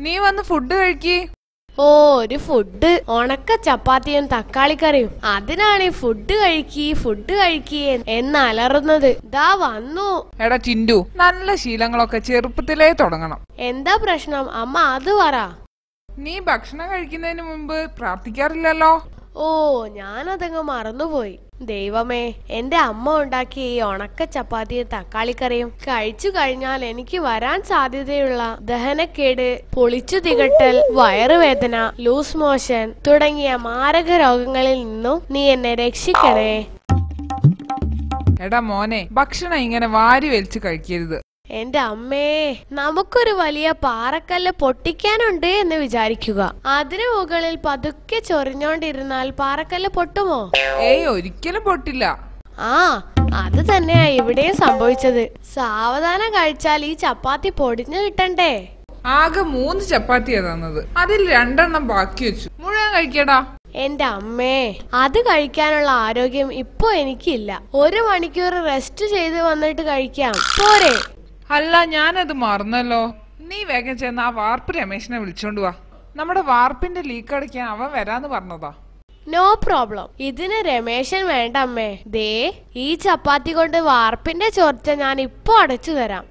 നീ വന്ന് ഫുഡ് കഴിക്കി. ഓ, ഒരു ഫുഡ് ഉണക്ക ചപ്പാത്തിയും തക്കാളിക്കറിയും. അതിനാണ് ഫുഡ് കഴിക്കി എന്ന് അലറുന്നത്. ദാ വന്നു. എടാ ചിൻഡു, നല്ല ശീലങ്ങളൊക്കെ ചെറുപ്പത്തിലേ തുടങ്ങണം. എന്താ പ്രശ്നം അമ്മ? അത് പറ. നീ ഭക്ഷണം കഴിക്കുന്നതിന് മുമ്പ് പ്രാർത്ഥിക്കാറില്ലല്ലോ. ഓ, ഞാനതങ്ങ് മറന്നുപോയി. ദൈവമേ, എന്റെ അമ്മ ഉണ്ടാക്കിയ ഈ ഉണക്ക ചപ്പാത്തിയും തക്കാളിക്കറിയും കഴിച്ചു കഴിഞ്ഞാൽ എനിക്ക് വരാൻ സാധ്യതയുള്ള ദഹനക്കേട്, പൊളിച്ചു തികട്ടൽ, വയറുവേദന, ലൂസ് മോഷൻ തുടങ്ങിയ മാരക രോഗങ്ങളിൽ നിന്നും നീ എന്നെ രക്ഷിക്കണേ. എടാ മോനെ, ഭക്ഷണം ഇങ്ങനെ വാരി വലിച്ചു കഴിക്കരുത്. എന്റെ അമ്മേ, നമുക്കൊരു വലിയ പാറക്കല്ല് പൊട്ടിക്കാനുണ്ട് എന്ന് വിചാരിക്കുക. അതിനു മുകളിൽ പതുക്കെ ചൊറിഞ്ഞോണ്ടിരുന്നാൽ പാറക്കല്ല് പൊട്ടുമോ? ഏയ്, ഒരിക്കലും പൊട്ടില്ല. ആ, അത് തന്നെയാ ഇവിടെയും സംഭവിച്ചത്. സാവധാനം കഴിച്ചാൽ ഈ ചപ്പാത്തി പൊടിഞ്ഞു കിട്ടണ്ടേ? ആകെ 3 ചപ്പാത്തിയാ തന്നത്. അതിൽ 2 ബാക്കി വെച്ചു. മുഴുവൻ കഴിക്കടാ. എന്റെ അമ്മേ, അത് കഴിക്കാനുള്ള ആരോഗ്യം ഇപ്പൊ എനിക്കില്ല. 1 മണിക്കൂർ റെസ്റ്റ് ചെയ്ത് വന്നിട്ട് കഴിക്കാം, പോരെ? അല്ല, ഞാനത് മറന്നല്ലോ. നീ വേഗം ചെന്ന് ആ വാർപ്പ് രമേശിനെ വിളിച്ചോണ്ട് വാ. നമ്മുടെ വാർപ്പിന്റെ ലീക്ക് അടയ്ക്കാൻ അവൻ വരാന്ന് പറഞ്ഞതാ. No problem. ഇതിന് രമേശൻ വേണ്ട അമ്മേ. ദേ, ഈ ചപ്പാത്തി കൊണ്ട് വാർപ്പിന്റെ ചോർച്ച ഞാൻ ഇപ്പൊ അടച്ചു തരാം.